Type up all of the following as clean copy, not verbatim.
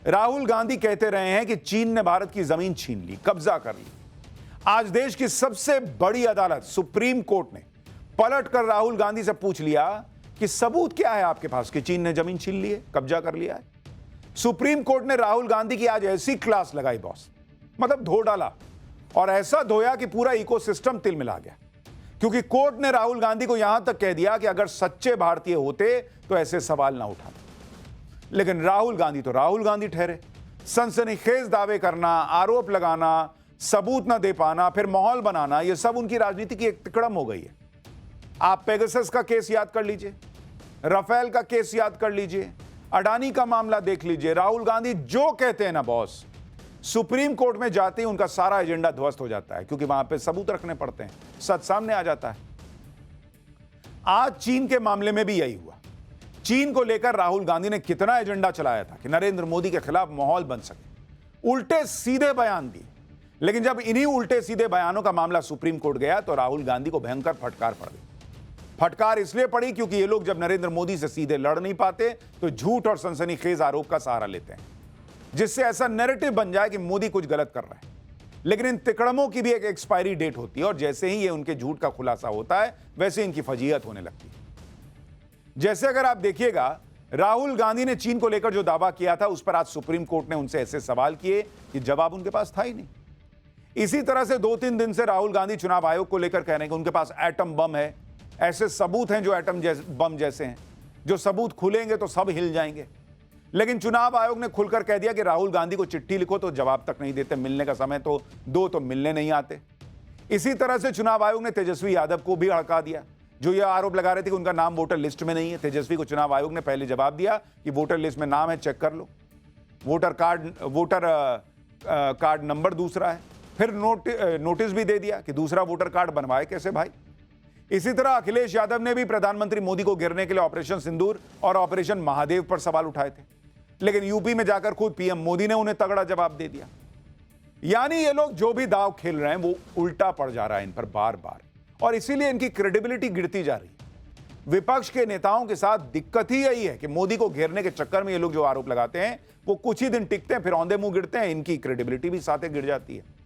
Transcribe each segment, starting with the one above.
राहुल गांधी कहते रहे हैं कि चीन ने भारत की जमीन छीन ली, कब्जा कर ली। आज देश की सबसे बड़ी अदालत सुप्रीम कोर्ट ने पलटकर राहुल गांधी से पूछ लिया कि सबूत क्या है आपके पास कि चीन ने जमीन छीन ली है, कब्जा कर लिया है। सुप्रीम कोर्ट ने राहुल गांधी की आज ऐसी क्लास लगाई बॉस, मतलब धो डाला, और ऐसा धोया कि पूरा इकोसिस्टम तिलमिला गया। क्योंकि कोर्ट ने राहुल गांधी को यहां तक कह दिया कि अगर सच्चे भारतीय होते तो ऐसे सवाल ना उठाते। लेकिन राहुल गांधी तो राहुल गांधी ठहरे। सनसनीखेज दावे करना, आरोप लगाना, सबूत ना दे पाना, फिर माहौल बनाना, यह सब उनकी राजनीति की एक तिकड़म हो गई है। आप पेगासस का केस याद कर लीजिए, राफेल का केस याद कर लीजिए, अडानी का मामला देख लीजिए। राहुल गांधी जो कहते हैं ना बॉस, सुप्रीम कोर्ट में जाते ही उनका सारा एजेंडा ध्वस्त हो जाता है, क्योंकि वहां पे सबूत रखने पड़ते हैं, सच सामने आ जाता है। आज चीन के मामले में भी यही हुआ। चीन को लेकर राहुल गांधी ने कितना एजेंडा चलाया था कि नरेंद्र मोदी के खिलाफ माहौल बन सके, उल्टे सीधे बयान दिए। लेकिन जब इन्हीं उल्टे सीधे बयानों का मामला सुप्रीम कोर्ट गया तो राहुल गांधी को भयंकर फटकार पड़ गई। फटकार इसलिए पड़ी क्योंकि ये लोग जब नरेंद्र मोदी से सीधे लड़ नहीं पाते तो झूठ और सनसनीखेज आरोप का सहारा लेते हैं, जिससे ऐसा नैरेटिव बन जाए कि मोदी कुछ गलत कर रहा है। लेकिन इन तिकड़मों की भी एक एक्सपायरी डेट होती है, और जैसे ही ये उनके झूठ का खुलासा होता है वैसे इनकी फजीहत होने लगती है। जैसे अगर आप देखिएगा, राहुल गांधी ने चीन को लेकर जो दावा किया था उस पर आज सुप्रीम कोर्ट ने उनसे ऐसे सवाल किए कि जवाब उनके पास था ही नहीं। इसी तरह से 2-3 दिन से राहुल गांधी चुनाव आयोग को लेकर कह रहे हैं कि उनके पास एटम बम है, ऐसे सबूत हैं जो एटम बम जैसे हैं, जो सबूत खुलेंगे तो सब हिल जाएंगे। लेकिन चुनाव आयोग ने खुलकर कह दिया कि राहुल गांधी को चिट्ठी लिखो तो जवाब तक नहीं देते, मिलने का समय तो दो तो मिलने नहीं आते। इसी तरह से चुनाव आयोग ने तेजस्वी यादव को भी हड़का दिया, जो यह आरोप लगा रहे थे कि उनका नाम वोटर लिस्ट में नहीं है। तेजस्वी को चुनाव आयोग ने पहले जवाब दिया कि वोटर लिस्ट में नाम है, चेक कर लो, वोटर कार्ड नंबर दूसरा है। फिर नोटिस भी दे दिया कि दूसरा वोटर कार्ड बनवाए कैसे भाई। इसी तरह अखिलेश यादव ने भी प्रधानमंत्री मोदी को घेरने के लिए ऑपरेशन सिंदूर और ऑपरेशन महादेव पर सवाल उठाए थे, लेकिन यूपी में जाकर खुद पीएम मोदी ने उन्हें तगड़ा जवाब दे दिया। यानी ये लोग जो भी दांव खेल रहे हैं वो उल्टा पड़ जा रहा है इन पर बार बार, और इसीलिए इनकी क्रेडिबिलिटी गिरती जा रही है। विपक्ष के नेताओं के साथ दिक्कत ही यही है कि मोदी को घेरने के चक्कर में ये लोग जो आरोप लगाते हैं वो कुछ ही दिन टिकते हैं, फिर औंधे मुंह गिरते हैं, इनकी क्रेडिबिलिटी भी साथ गिर जाती है।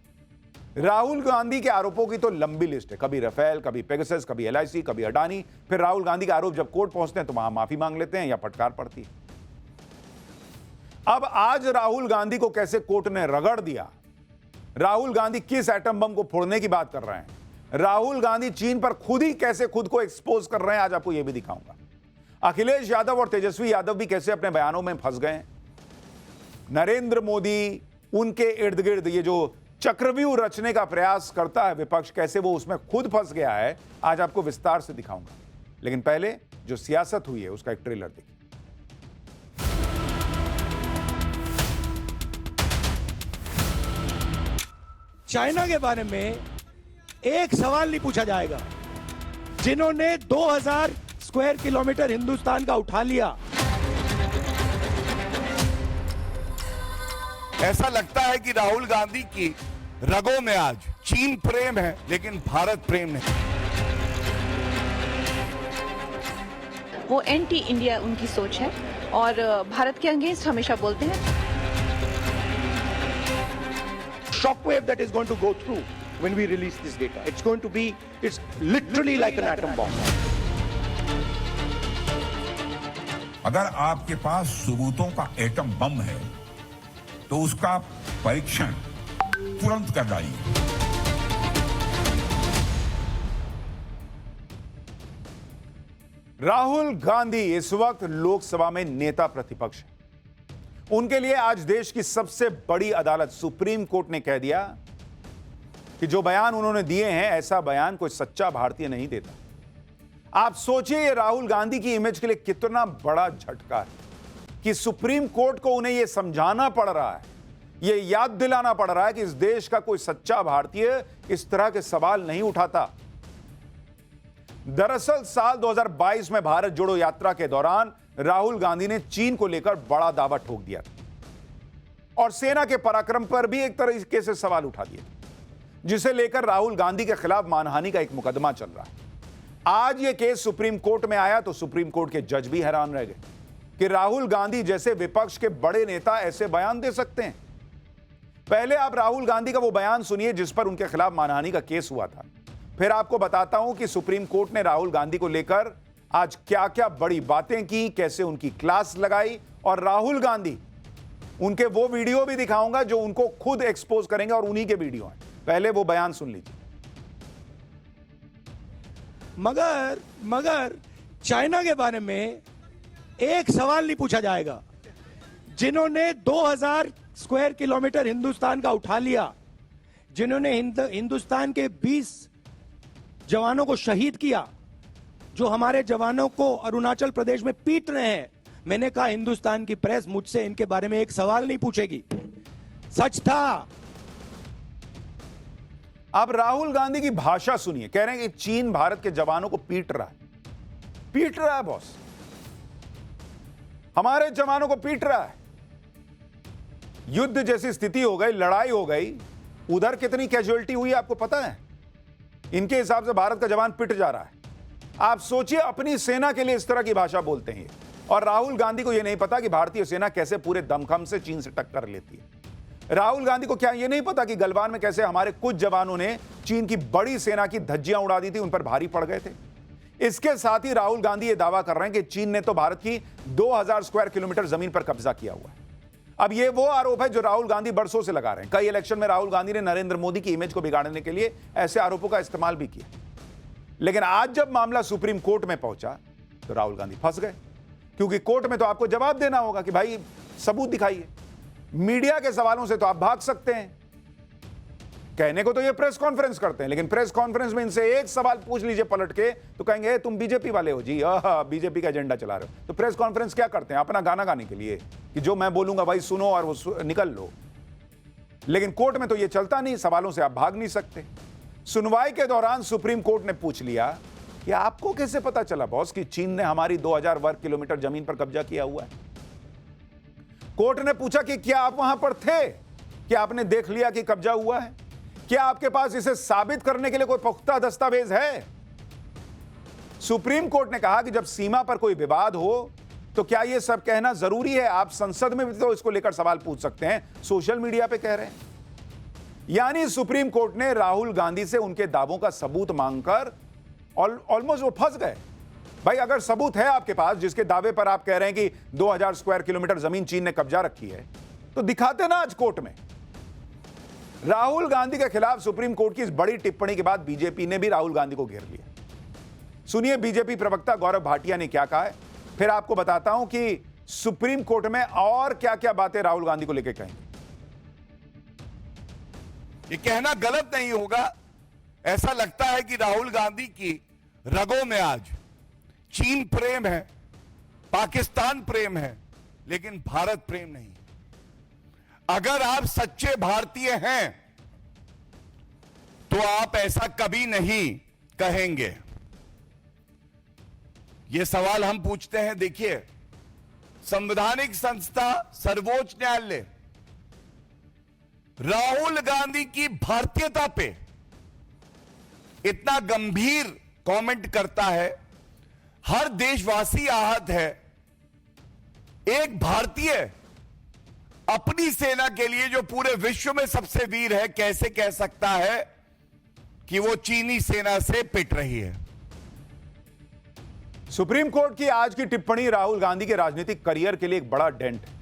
राहुल गांधी के आरोपों की तो लंबी लिस्ट है, कभी राफेल, कभी पेगासस, कभी एलआईसी, कभी अडानी। फिर राहुल गांधी के आरोप जब कोर्ट पहुंचते हैं तो वहां माफी मांग लेते हैं या फटकार पड़ती है। अब आज राहुल गांधी को कैसे कोर्ट ने रगड़ दिया, राहुल गांधी किस एटम बम को फोड़ने की बात कर रहे हैं, राहुल गांधी चीन पर खुद ही कैसे खुद को एक्सपोज कर रहे हैं, आज आपको यह भी दिखाऊंगा। अखिलेश यादव और तेजस्वी यादव भी कैसे अपने बयानों में फंस गए हैं। नरेंद्र मोदी, उनके इर्द गिर्द ये जो चक्रव्यूह रचने का प्रयास करता है विपक्ष, कैसे वो उसमें खुद फंस गया है, आज आपको विस्तार से दिखाऊंगा। लेकिन पहले जो सियासत हुई है उसका एक ट्रेलर देखिए। चाइना के बारे में एक सवाल नहीं पूछा जाएगा। जिन्होंने 2000 स्क्वायर किलोमीटर हिंदुस्तान का उठा लिया, ऐसा लगता है कि राहुल गांधी की रगों में आज चीन प्रेम है लेकिन भारत प्रेम नहीं। वो एंटी इंडिया उनकी सोच है और भारत के अगेंस्ट हमेशा बोलते हैं। shockwave that is going to go through when we release this data. It's literally like an atom bomb. अगर आपके पास सबूतों का एटम बम है तो उसका परीक्षण तुरंत कर डालिए। राहुल गांधी इस वक्त लोकसभा में नेता प्रतिपक्ष है। उनके लिए आज देश की सबसे बड़ी अदालत सुप्रीम कोर्ट ने कह दिया कि जो बयान उन्होंने दिए हैं ऐसा बयान कोई सच्चा भारतीय नहीं देता। आप सोचिए ये राहुल गांधी की इमेज के लिए कितना बड़ा झटका है कि सुप्रीम कोर्ट को उन्हें यह समझाना पड़ रहा है, यह याद दिलाना पड़ रहा है कि इस देश का कोई सच्चा भारतीय इस तरह के सवाल नहीं उठाता। दरअसल साल 2022 में भारत जोड़ो यात्रा के दौरान राहुल गांधी ने चीन को लेकर बड़ा दावा ठोक दिया था और सेना के पराक्रम पर भी एक तरीके से सवाल उठा दिए, जिसे लेकर राहुल गांधी के खिलाफ मानहानि का एक मुकदमा चल रहा है। आज यह केस सुप्रीम कोर्ट में आया तो सुप्रीम कोर्ट के जज भी हैरान रह गए। कि राहुल गांधी जैसे विपक्ष के बड़े नेता ऐसे बयान दे सकते हैं? पहले आप राहुल गांधी का वो बयान सुनिए जिस पर उनके खिलाफ मानहानि का केस हुआ था। फिर आपको बताता हूं कि सुप्रीम कोर्ट ने राहुल गांधी को लेकर आज क्या क्या बड़ी बातें की, कैसे उनकी क्लास लगाई, और राहुल गांधी उनके वो वीडियो भी दिखाऊंगा जो उनको खुद एक्सपोज करेंगे और उन्हीं के वीडियो हैं। पहले वो बयान सुन लीजिए। मगर चाइना के बारे में एक सवाल नहीं पूछा जाएगा। जिन्होंने 2000 स्क्वायर किलोमीटर हिंदुस्तान का उठा लिया, जिन्होंने हिंदुस्तान के 20 जवानों को शहीद किया, जो हमारे जवानों को अरुणाचल प्रदेश में पीट रहे हैं, मैंने कहा हिंदुस्तान की प्रेस मुझसे इनके बारे में एक सवाल नहीं पूछेगी। सच था। आप राहुल गांधी की भाषा सुनिए। कह रहे हैं कि चीन भारत के जवानों को पीट रहा है बॉस, हमारे जवानों को पीट रहा है। युद्ध जैसी स्थिति हो गई, लड़ाई हो गई, उधर कितनी कैजुअलिटी हुई आपको पता है? इनके हिसाब से भारत का जवान पिट जा रहा है। आप सोचिए, अपनी सेना के लिए इस तरह की भाषा बोलते हैं। और राहुल गांधी को यह नहीं पता कि भारतीय सेना कैसे पूरे दमखम से चीन से टक्कर लेती है। राहुल गांधी को क्या यह नहीं पता कि गलवान में कैसे हमारे कुछ जवानों ने चीन की बड़ी सेना की धज्जियां उड़ा दी थी, उन पर भारी पड़ गए थे। इसके साथ ही राहुल गांधी यह दावा कर रहे हैं कि चीन ने तो भारत की 2000 स्क्वायर किलोमीटर जमीन पर कब्जा किया हुआ है। अब यह वो आरोप है जो राहुल गांधी बरसों से लगा रहे हैं। कई इलेक्शन में राहुल गांधी ने नरेंद्र मोदी की इमेज को बिगाड़ने के लिए ऐसे आरोपों का इस्तेमाल भी किया। लेकिन आज जब मामला सुप्रीम कोर्ट में पहुंचा तो राहुल गांधी फंस गए, क्योंकि कोर्ट में तो आपको जवाब देना होगा कि भाई सबूत दिखाइए। मीडिया के सवालों से तो आप भाग सकते हैं, कहने को तो ये प्रेस कॉन्फ्रेंस करते हैं, लेकिन प्रेस कॉन्फ्रेंस में इनसे एक सवाल पूछ लीजिए पलट के तो कहेंगे तुम बीजेपी वाले हो जी, बीजेपी का एजेंडा चला रहे हो। तो प्रेस कॉन्फ्रेंस क्या करते हैं? अपना गाना गाने के लिए कि जो मैं बोलूंगा भाई सुनो और वो निकल लो। लेकिन कोर्ट में तो ये चलता नहीं, सवालों से आप भाग नहीं सकते। सुनवाई के दौरान सुप्रीम कोर्ट ने पूछ लिया कि आपको कैसे पता चला बॉस कि चीन ने हमारी 2000 वर्ग किलोमीटर जमीन पर कब्जा किया हुआ है? कोर्ट ने पूछा कि क्या आप वहां पर थे? क्या आपने देख लिया कि कब्जा हुआ है? क्या आपके पास इसे साबित करने के लिए कोई पुख्ता दस्तावेज है? सुप्रीम कोर्ट ने कहा कि जब सीमा पर कोई विवाद हो तो क्या यह सब कहना जरूरी है? आप संसद में भी तो इसको लेकर सवाल पूछ सकते हैं, सोशल मीडिया पे कह रहे हैं। यानी सुप्रीम कोर्ट ने राहुल गांधी से उनके दावों का सबूत मांगकर ऑलमोस्ट वो फंस गए। भाई अगर सबूत है आपके पास जिसके दावे पर आप कह रहे हैं कि 2000 स्क्वायर किलोमीटर जमीन चीन ने कब्जा रखी है, तो दिखाते ना आज कोर्ट में। राहुल गांधी के खिलाफ सुप्रीम कोर्ट की इस बड़ी टिप्पणी के बाद बीजेपी ने भी राहुल गांधी को घेर लिया। सुनिए बीजेपी प्रवक्ता गौरव भाटिया ने क्या कहा है, फिर आपको बताता हूं कि सुप्रीम कोर्ट में और क्या क्या बातें राहुल गांधी को लेकर कहेंगे। ये कहना गलत नहीं होगा, ऐसा लगता है कि राहुल गांधी की रगों में आज चीन प्रेम है, पाकिस्तान प्रेम है, लेकिन भारत प्रेम नहीं। अगर आप सच्चे भारतीय हैं तो आप ऐसा कभी नहीं कहेंगे। यह सवाल हम पूछते हैं। देखिए, संवैधानिक संस्था सर्वोच्च न्यायालय राहुल गांधी की भारतीयता पे इतना गंभीर कमेंट करता है, हर देशवासी आहत है। एक भारतीय अपनी सेना के लिए जो पूरे विश्व में सबसे वीर है, कैसे कह सकता है कि वो चीनी सेना से पिट रही है? सुप्रीम कोर्ट की आज की टिप्पणी राहुल गांधी के राजनीतिक करियर के लिए एक बड़ा डेंट है,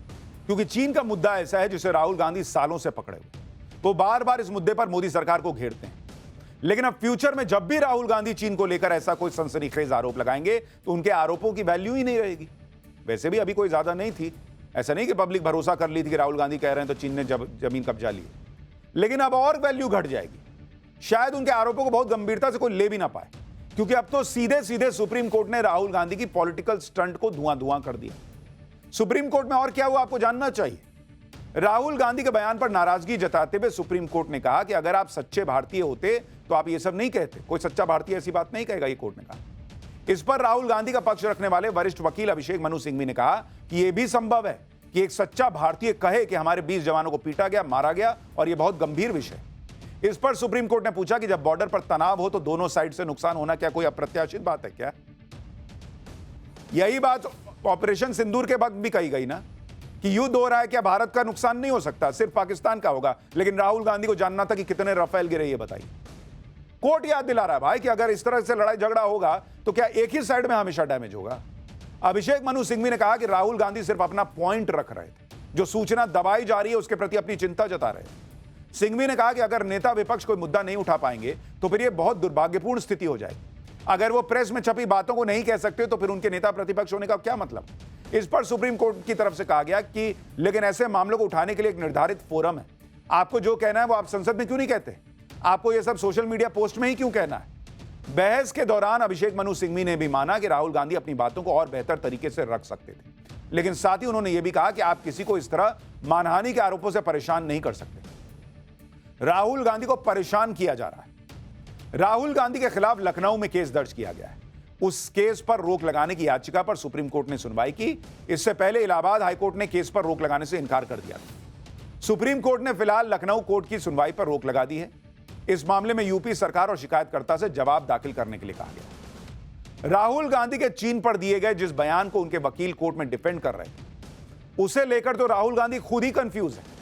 क्योंकि चीन का मुद्दा ऐसा है जिसे राहुल गांधी सालों से पकड़े हुए। वो बार बार इस मुद्दे पर मोदी सरकार को घेरते हैं। लेकिन अब फ्यूचर में जब भी राहुल गांधी चीन को लेकर ऐसा कोई सनसनीखेज आरोप लगाएंगे तो उनके आरोपों की वैल्यू ही नहीं रहेगी। वैसे भी अभी कोई ज्यादा नहीं थी, ऐसा नहीं कि पब्लिक भरोसा कर ली थी कि राहुल गांधी कह रहे हैं तो चीन ने जमीन कब्जा ली, लेकिन अब और वैल्यू घट जाएगी। शायद उनके आरोपों को बहुत गंभीरता से कोई ले भी ना पाए, क्योंकि अब तो सीधे सीधे सुप्रीम कोर्ट ने राहुल गांधी की पॉलिटिकल स्टंट को धुआं धुआं कर दिया। सुप्रीम कोर्ट में और क्या हुआ आपको जानना चाहिए। राहुल गांधी के बयान पर नाराजगी जताते हुए सुप्रीम कोर्ट ने कहा कि अगर आप सच्चे भारतीय होते तो आप ये सब नहीं कहते। कोई सच्चा भारतीय ऐसी बात नहीं कहेगा, ये कोर्ट ने कहा। इस पर राहुल गांधी का पक्ष रखने वाले वरिष्ठ वकील अभिषेक मनु सिंघवी ने कहा कि यह भी संभव है कि एक सच्चा भारतीय कहे कि हमारे 20 जवानों को पीटा गया, मारा गया, और यह बहुत गंभीर विषय। इस पर सुप्रीम कोर्ट ने पूछा कि जब बॉर्डर पर तनाव हो तो दोनों साइड से नुकसान होना क्या कोई अप्रत्याशित बात है क्या? यही बात ऑपरेशन सिंदूर के वक्त भी कही गई ना कि युद्ध हो रहा है, क्या भारत का नुकसान नहीं हो सकता, सिर्फ पाकिस्तान का होगा। लेकिन राहुल गांधी को जानना था कि कितने रफेल गिरे, ये बताइए। कोर्ट याद दिला रहा है भाई कि अगर इस तरह से लड़ाई झगड़ा होगा तो क्या एक ही साइड में हमेशा डैमेज होगा। अभिषेक मनु सिंघवी ने कहा कि राहुल गांधी सिर्फ अपना पॉइंट रख रहे थे, जो सूचना दबाई जा रही है उसके प्रति अपनी चिंता जता रहे हैं। सिंघवी ने कहा कि अगर नेता विपक्ष कोई मुद्दा नहीं उठा पाएंगे तो फिर यह बहुत दुर्भाग्यपूर्ण स्थिति हो जाएगी। अगर वो प्रेस में छपी बातों को नहीं कह सकते तो फिर उनके नेता प्रतिपक्ष होने का क्या मतलब। इस पर सुप्रीम कोर्ट की तरफ से कहा गया कि लेकिन ऐसे मामलों को उठाने के लिए एक निर्धारित फोरम है, आपको जो कहना है वो आप संसद में क्यों नहीं कहते, आपको ये सब सोशल मीडिया पोस्ट में ही क्यों कहना है। बहस के दौरान अभिषेक मनु सिंघवी ने भी माना कि राहुल गांधी अपनी बातों को और बेहतर तरीके से रख सकते थे, लेकिन साथ ही उन्होंने यह भी कहा कि आप किसी को इस तरह मानहानि के आरोपों से परेशान नहीं कर सकते। राहुल गांधी को परेशान किया जा रहा है। राहुल गांधी के खिलाफ लखनऊ में केस दर्ज किया गया है। उस केस पर रोक लगाने की याचिका पर सुप्रीम कोर्ट ने सुनवाई की। इससे पहले इलाहाबाद हाईकोर्ट ने केस पर रोक लगाने से इनकार कर दिया था। सुप्रीम कोर्ट ने फिलहाल लखनऊ कोर्ट की सुनवाई पर रोक लगा दी है। इस मामले में यूपी सरकार और शिकायतकर्ता से जवाब दाखिल करने के लिए कहा गया। राहुल गांधी के चीन पर दिए गए जिस बयान को उनके वकील कोर्ट में डिफेंड कर रहे थे, उसे लेकर तो राहुल गांधी खुद ही कंफ्यूज है।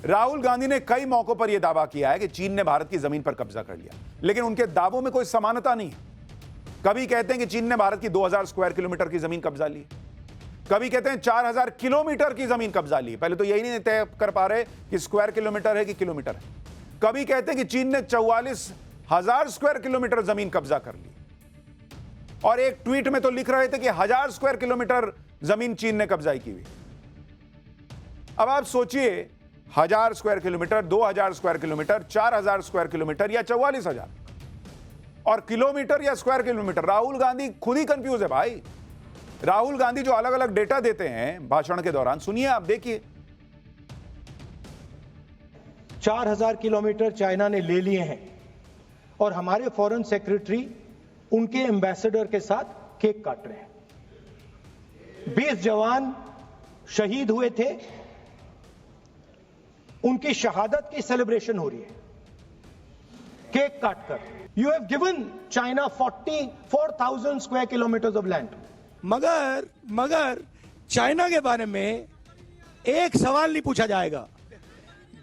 राहुल गांधी ने कई मौकों पर यह दावा किया है कि चीन ने भारत की जमीन पर कब्जा कर लिया, लेकिन उनके दावों में कोई समानता नहीं है। कभी कहते हैं कि चीन ने भारत की 2000 स्क्वायर किलोमीटर की जमीन कब्जा ली, कभी कहते हैं 4000 किलोमीटर की जमीन कब्जा ली। पहले तो यही नहीं तय कर पा रहे कि स्क्वायर किलोमीटर है कि किलोमीटर है। कभी कहते हैं कि चीन ने 44,000 स्क्वायर किलोमीटर जमीन कब्जा कर ली, और एक ट्वीट में तो लिख रहे थे कि 1000 स्क्वायर किलोमीटर जमीन चीन ने कब्जाई की हुई। अब आप सोचिए, 1000 square kilometre, 2000 square kilometre, 4000 square kilometre या 44,000, और किलोमीटर या स्क्वायर किलोमीटर। राहुल गांधी खुद ही कंफ्यूज है भाई। राहुल गांधी जो अलग अलग डेटा देते हैं भाषण के दौरान, सुनिए आप, देखिए। 4000 किलोमीटर चाइना ने ले लिए हैं और हमारे फॉरेन सेक्रेटरी उनके एम्बेसडर के साथ केक काट रहे हैं। 20 जवान शहीद हुए थे, उनकी शहादत की सेलिब्रेशन हो रही है केक काटकर। You have given China 44,000 square kilometres of land. मगर चाइना के बारे में एक सवाल नहीं पूछा जाएगा।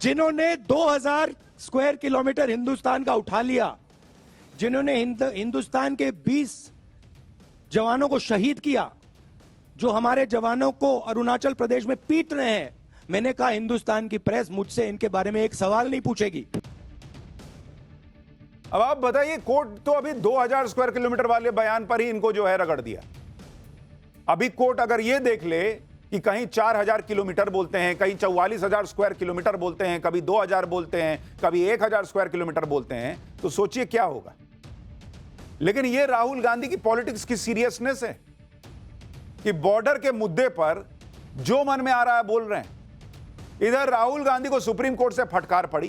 जिन्होंने 2000 स्क्वायर किलोमीटर हिंदुस्तान का उठा लिया, जिन्होंने हिंदुस्तान के 20 जवानों को शहीद किया, जो हमारे जवानों को अरुणाचल प्रदेश में पीट रहे हैं, मैंने कहा हिंदुस्तान की प्रेस मुझसे इनके बारे में एक सवाल नहीं पूछेगी। अब आप बताइए, कोर्ट तो अभी 2000 स्क्वायर किलोमीटर वाले बयान पर ही इनको जो है रगड़ दिया। अभी कोर्ट अगर यह देख ले कि कहीं 4000 किलोमीटर बोलते हैं, कहीं 44,000 स्क्वायर किलोमीटर बोलते हैं, कभी 2000 बोलते हैं, कभी 1000 स्क्वायर किलोमीटर बोलते हैं, तो सोचिए क्या होगा। लेकिन यह राहुल गांधी की पॉलिटिक्स की सीरियसनेस है कि बॉर्डर के मुद्दे पर जो मन में आ रहा है बोल रहे हैं। इधर राहुल गांधी को सुप्रीम कोर्ट से फटकार पड़ी,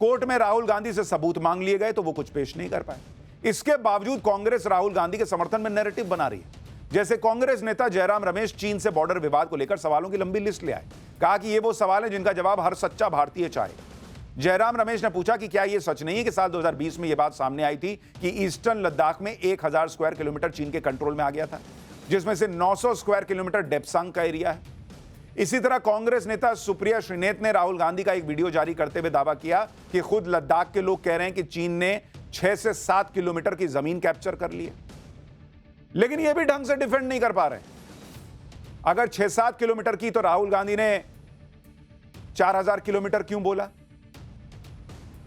कोर्ट में राहुल गांधी से सबूत मांग लिए गए तो वो कुछ पेश नहीं कर पाए। इसके बावजूद कांग्रेस राहुल गांधी के समर्थन में नैरेटिव बना रही है। जैसे कांग्रेस नेता जयराम रमेश चीन से बॉर्डर विवाद को लेकर सवालों की लंबी लिस्ट ले आए। कहा कि ये वो सवाल है जिनका जवाब हर सच्चा भारतीय चाहेगा। जयराम रमेश ने पूछा कि क्या यह सच नहीं है कि साल 2020 में यह बात सामने आई थी कि ईस्टर्न लद्दाख में 1000 स्क्वायर किलोमीटर चीन के कंट्रोल में आ गया था, जिसमें से 900 स्क्वायर किलोमीटर डेप्सांग का एरिया है। इसी तरह कांग्रेस नेता सुप्रिया श्रीनेत ने राहुल गांधी का एक वीडियो जारी करते हुए दावा किया कि खुद लद्दाख के लोग कह रहे हैं कि चीन ने 6 से 7 किलोमीटर की जमीन कैप्चर कर ली है, लेकिन यह भी ढंग से डिफेंड नहीं कर पा रहे। अगर 6-7 किलोमीटर की तो राहुल गांधी ने 4000 किलोमीटर क्यों बोला?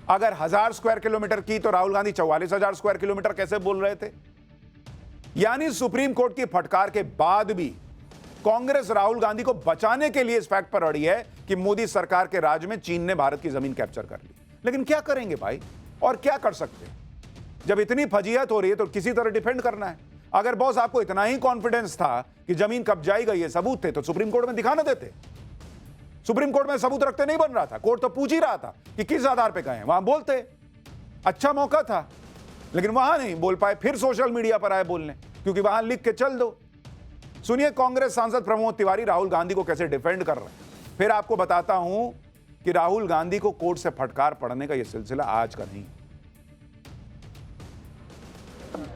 अगर 1000 स्क्वायर किलोमीटर की तो राहुल गांधी 44,000 स्क्वायर किलोमीटर कैसे बोल रहे थे? यानी सुप्रीम कोर्ट की फटकार के बाद भी कांग्रेस राहुल गांधी को बचाने के लिए इस फैक्ट पर अड़ी है कि मोदी सरकार के राज में चीन ने भारत की जमीन कैप्चर कर ली। लेकिन क्या करेंगे भाई, और क्या कर सकते हैं? जब इतनी फजीहत हो रही है तो किसी तरह डिफेंड करना है। अगर बॉस आपको इतना ही कॉन्फिडेंस था कि जमीन कब्जाई गई है, सबूत थे, तो सुप्रीम कोर्ट में दिखाना देते। सुप्रीम कोर्ट में सबूत रखते नहीं बन रहा था, कोर्ट तो पूछ ही रहा था कि किस आधार पे कहें, वहां बोलते। अच्छा मौका था, लेकिन वहां नहीं बोल पाए, फिर सोशल मीडिया पर आए बोलने, क्योंकि वहां लिख के चल दो। सुनिए कांग्रेस सांसद प्रमोद तिवारी राहुल गांधी को कैसे डिफेंड कर रहे हैं। फिर आपको बताता हूं कि राहुल गांधी को कोर्ट से फटकार पड़ने का यह सिलसिला आज का नहीं।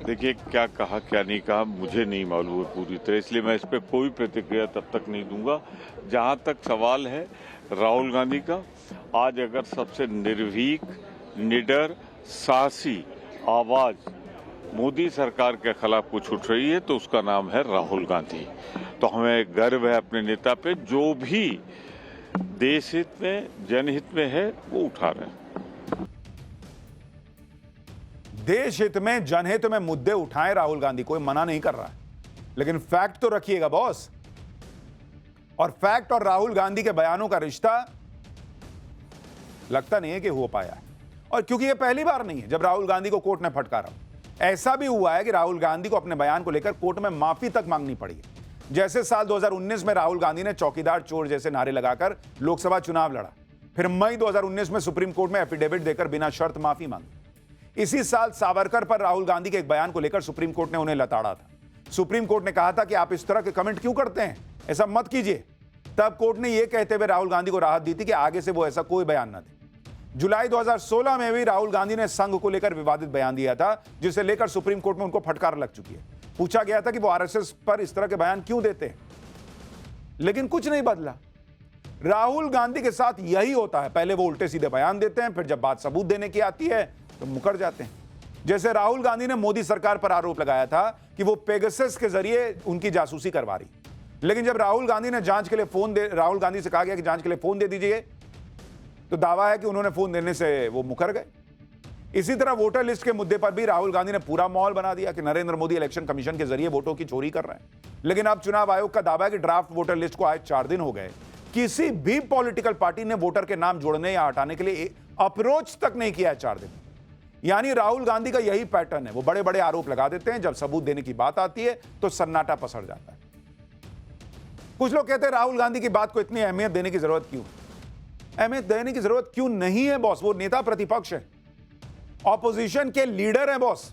देखिए, क्या कहा क्या नहीं कहा मुझे नहीं मालूम है पूरी तरह, इसलिए मैं इस पर कोई प्रतिक्रिया तब तक नहीं दूंगा। जहां तक सवाल है राहुल गांधी का, आज अगर सबसे निर्भीक, निडर, साहसी आवाज मोदी सरकार के खिलाफ कुछ उठ रही है तो उसका नाम है राहुल गांधी। तो हमें गर्व है अपने नेता पे, जो भी देश हित में, जनहित में है वो उठा रहे हैं। देश हित में, जनहित में मुद्दे उठाएं राहुल गांधी, कोई मना नहीं कर रहा है, लेकिन फैक्ट तो रखिएगा बॉस। और फैक्ट और राहुल गांधी के बयानों का रिश्ता लगता नहीं है कि हो पाया है। और क्योंकि यह पहली बार नहीं है जब राहुल गांधी को कोर्ट ने फटकारा, ऐसा भी हुआ है कि राहुल गांधी को अपने बयान को लेकर कोर्ट में माफी तक मांगनी पड़ी है। जैसे साल 2019 में राहुल गांधी ने चौकीदार चोर जैसे नारे लगाकर लोकसभा चुनाव लड़ा, फिर मई 2019 में सुप्रीम कोर्ट में एफिडेविट देकर बिना शर्त माफी मांगी। इसी साल सावरकर पर राहुल गांधी के एक बयान को लेकर सुप्रीम कोर्ट ने उन्हें लताड़ा था। सुप्रीम कोर्ट ने कहा था कि आप इस तरह के कमेंट क्यों करते हैं, ऐसा मत कीजिए। तब कोर्ट ने यह कहते हुए राहुल गांधी को राहत दी थी कि आगे से वो ऐसा कोई बयान न दे। जुलाई 2016 में भी राहुल गांधी ने संघ को लेकर विवादित बयान दिया था, जिसे लेकर सुप्रीम कोर्ट में उनको फटकार लग चुकी है। पूछा गया था कि वो आरएसएस पर इस तरह के बयान क्यों देते हैं, लेकिन कुछ नहीं बदला। राहुल गांधी के साथ यही होता है, पहले वो उल्टे सीधे बयान देते हैं, फिर जब बात सबूत देने की आती है तो मुकर जाते हैं। जैसे राहुल गांधी ने मोदी सरकार पर आरोप लगाया था कि वो पेगासस के जरिए उनकी जासूसी करवा रही, लेकिन जब राहुल गांधी ने जांच के लिए राहुल गांधी से कहा गया कि जांच के लिए फोन दे दीजिए, तो दावा है कि उन्होंने फोन देने से वो मुकर गए। इसी तरह वोटर लिस्ट के मुद्दे पर भी राहुल गांधी ने पूरा माहौल बना दिया कि नरेंद्र मोदी इलेक्शन कमीशन के जरिए वोटों की चोरी कर रहे हैं। लेकिन अब चुनाव आयोग का दावा है कि ड्राफ्ट वोटर लिस्ट को आज 4 दिन हो गए, किसी भी पॉलिटिकल पार्टी ने वोटर के नाम जोड़ने या हटाने के लिए अप्रोच तक नहीं किया है 4 दिन। यानी राहुल गांधी का यही पैटर्न है, वो बड़े बड़े आरोप लगा देते हैं, जब सबूत देने की बात आती है तो सन्नाटा पसर जाता है। कुछ लोग कहते हैं राहुल गांधी की बात को इतनी अहमियत देने की जरूरत क्यों? अहमियत देने की जरूरत क्यों नहीं है बॉस? वो नेता प्रतिपक्ष है, ऑपोजिशन के लीडर हैं बॉस।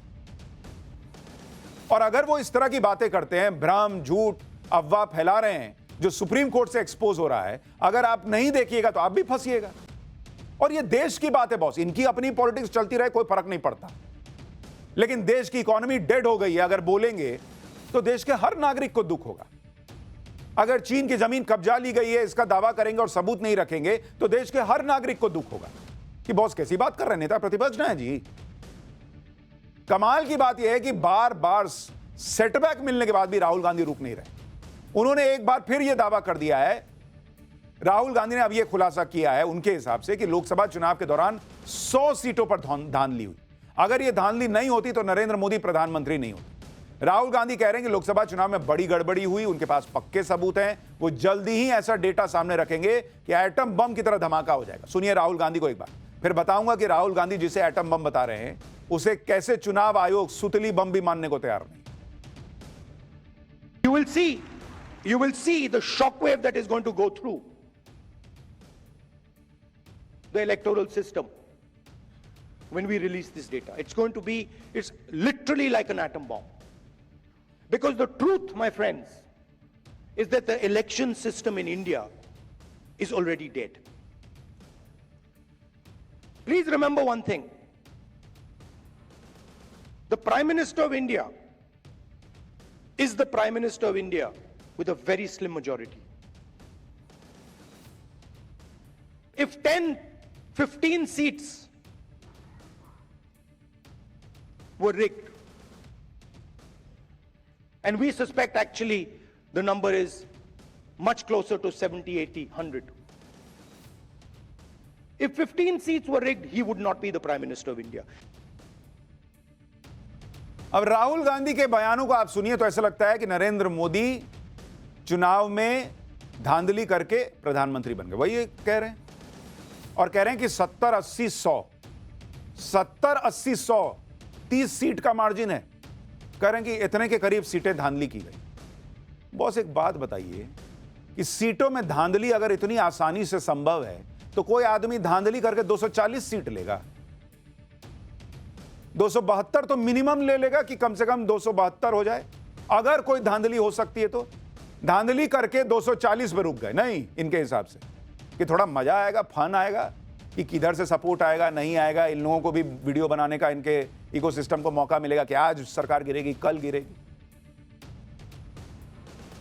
और अगर वो इस तरह की बातें करते हैं, भ्रम, झूठ, अफवाह फैला रहे हैं, जो सुप्रीम कोर्ट से एक्सपोज हो रहा है, अगर आप नहीं देखिएगा तो आप भी फंसिएगा। और ये देश की बात है बॉस, इनकी अपनी पॉलिटिक्स चलती रहे, कोई फर्क नहीं पड़ता। लेकिन देश की इकोनॉमी डेड हो गई है, अगर बोलेंगे तो देश के हर नागरिक को दुख होगा। अगर चीन की जमीन कब्जा ली गई है, इसका दावा करेंगे और सबूत नहीं रखेंगे तो देश के हर नागरिक को दुख होगा कि बॉस कैसी बात कर रहे हैं, नेता प्रतिपक्ष ना है जी। कमाल की बात यह है कि बार बार सेटबैक मिलने के बाद भी राहुल गांधी रुक नहीं रहे। उन्होंने एक बार फिर यह दावा कर दिया है, राहुल गांधी ने अब यह खुलासा किया है उनके हिसाब से कि लोकसभा चुनाव के दौरान 100 सीटों पर धांधली हुई। अगर यह धांधली नहीं होती तो नरेंद्र मोदी प्रधानमंत्री नहीं होते। राहुल गांधी कह रहे हैं कि लोकसभा चुनाव में बड़ी गड़बड़ी हुई, उनके पास पक्के सबूत हैं, वो जल्दी ही ऐसा डेटा सामने रखेंगे कि एटम बम की तरह धमाका हो जाएगा। सुनिए राहुल गांधी को एक बार, फिर बताऊंगा कि राहुल गांधी जिसे एटम बम बता रहे हैं उसे कैसे चुनाव आयोग सुतली बम भी मानने को तैयार नहीं। You will see the shockwave that is going to go through the electoral system when we release this data. It's literally like an atom bomb. Because the truth, my friends, is that the election system in India is already dead. Please remember one thing. The Prime Minister of India is the Prime Minister of India with a very slim majority. If 10, 15 seats were rigged, and we suspect actually the number is much closer to 70, 80, 100. If 15 seats were rigged, he would not be the Prime Minister of India. अब राहुल गांधी के बयानों को आप सुनिए तो ऐसा लगता है कि नरेंद्र मोदी चुनाव में धांधली करके प्रधानमंत्री बन गए, वही कह रहे हैं। और कह रहे हैं कि 70, 80, 100 30 सीट का मार्जिन है। कह रहे हैं कि इतने के करीब सीटें धांधली की गई। बॉस एक बात बताइए कि सीटों में धांधली अगर इतनी आसानी से संभव है तो कोई आदमी धांधली करके 240 सीट लेगा, 272 तो मिनिमम ले लेगा कि कम से कम 272 हो जाए। अगर कोई धांधली हो सकती है तो धांधली करके 240 पे रुक गए। नहीं, इनके हिसाब से कि थोड़ा मजा आएगा, फन आएगा, कि किधर से सपोर्ट आएगा नहीं आएगा, इन लोगों को भी वीडियो बनाने का इनके इकोसिस्टम को मौका मिलेगा कि आज सरकार गिरेगी, कल गिरेगी।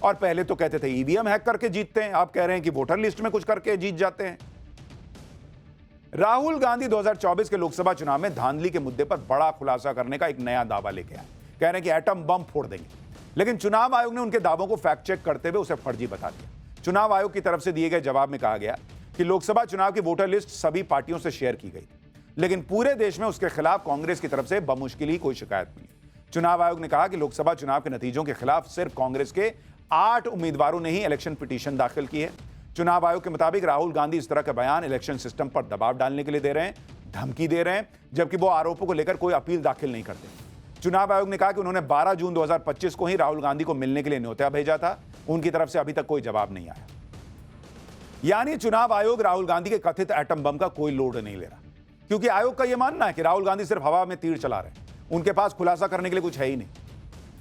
और पहले तो कहते थे ईवीएम हैक करके जीतते हैं, आप कह रहे हैं कि वोटर लिस्ट में कुछ करके जीत जाते हैं। राहुल गांधी 2024 के लोकसभा चुनाव में धांधली के मुद्दे पर बड़ा खुलासा करने का एक नया दावा लेके आए। कह रहे हैं कि एटम बम फोड़ देंगे, लेकिन चुनाव आयोग ने उनके दावों को फैक्ट चेक करते हुए उसे फर्जी बता दिया। चुनाव आयोग की तरफ से दिए गए जवाब में कहा गया कि लोकसभा चुनाव की वोटर लिस्ट सभी पार्टियों से शेयर की गई, लेकिन पूरे देश में उसके खिलाफ कांग्रेस की तरफ से बमुश्किल ही कोई शिकायत मिली। चुनाव आयोग ने कहा कि लोकसभा चुनाव के नतीजों के खिलाफ सिर्फ कांग्रेस के 8 उम्मीदवारों ने ही इलेक्शन पिटीशन दाखिल की है। चुनाव आयोग के मुताबिक राहुल गांधी इस तरह का बयान इलेक्शन सिस्टम पर दबाव डालने के लिए दे रहे हैं, धमकी दे रहे हैं, जबकि वो आरोपों को लेकर कोई अपील दाखिल नहीं करते। चुनाव आयोग ने कहा कि उन्होंने 12 जून 2025 को ही राहुल गांधी को मिलने के लिए न्योता भेजा था, उनकी तरफ से अभी तक कोई जवाब नहीं आया। यानी चुनाव आयोग राहुल गांधी के कथित एटम बम का कोई लोड नहीं ले रहा, क्योंकि आयोग का यह मानना है कि राहुल गांधी सिर्फ हवा में तीर चला रहे हैं, उनके पास खुलासा करने के लिए कुछ है ही नहीं,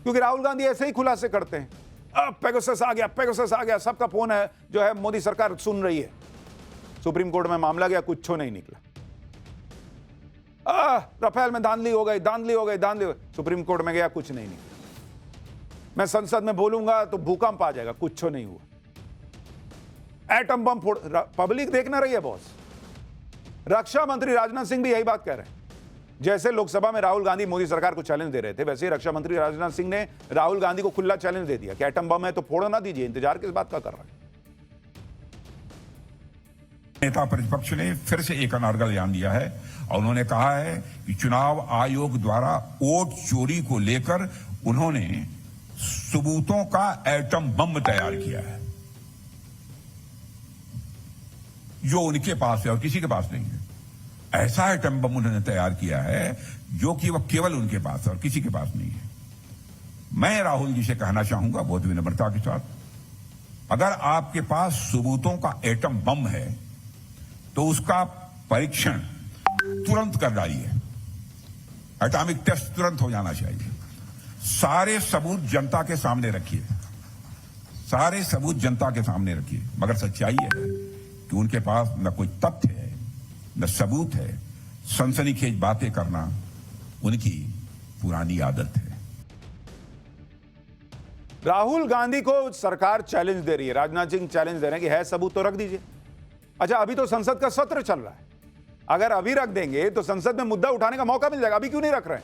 क्योंकि राहुल गांधी ऐसे ही खुलासे करते हैं। अब पेगासस आ गया, पेगासस आ गया, सबका फोन है जो है मोदी सरकार सुन रही है। सुप्रीम कोर्ट में मामला गया, कुछ नहीं निकला। राफेल में धांधली हो गई, धांधली हो गई, धांधली हो गई। सुप्रीम कोर्ट में गया, कुछ नहीं निकला। मैं संसद में बोलूंगा तो भूकंप आ जाएगा, कुछ नहीं हुआ। एटम बम फोड़, पब्लिक देखना रही है बॉस। रक्षा मंत्री राजनाथ सिंह भी यही बात कह रहे हैं। जैसे लोकसभा में राहुल गांधी मोदी सरकार को चैलेंज दे रहे थे, वैसे ही रक्षा मंत्री राजनाथ सिंह ने राहुल गांधी को खुला चैलेंज दे दिया कि एटम बम है तो फोड़ो ना दीजिए, इंतजार किस बात का कर रहे हैं। नेता प्रतिपक्ष ने फिर से एक अनारगल बयान दिया है और उन्होंने कहा है कि चुनाव आयोग द्वारा वोट चोरी को लेकर उन्होंने सबूतों का एटम बम तैयार किया है, जो उनके पास है और किसी के पास नहीं है। ऐसा एटम बम उन्होंने तैयार किया है जो कि वह केवल उनके पास है और किसी के पास नहीं है। मैं राहुल जी से कहना चाहूंगा बहुत विनम्रता के साथ, अगर आपके पास सबूतों का एटम बम है तो उसका परीक्षण तुरंत कर डालिए। एटॉमिक टेस्ट तुरंत हो जाना चाहिए। सारे सबूत जनता के सामने रखिए, सारे सबूत जनता के सामने रखिए। मगर सच्चाई है कि उनके पास न कोई तथ्य है, न सबूत है। सनसनीखेज बातें करना उनकी पुरानी आदत है। राहुल गांधी को सरकार चैलेंज दे रही है, राजनाथ सिंह चैलेंज दे रहे हैं कि है सबूत तो रख दीजिए। अच्छा, अभी तो संसद का सत्र चल रहा है, अगर अभी रख देंगे तो संसद में मुद्दा उठाने का मौका मिल जाएगा। अभी क्यों नहीं रख रहे हैं?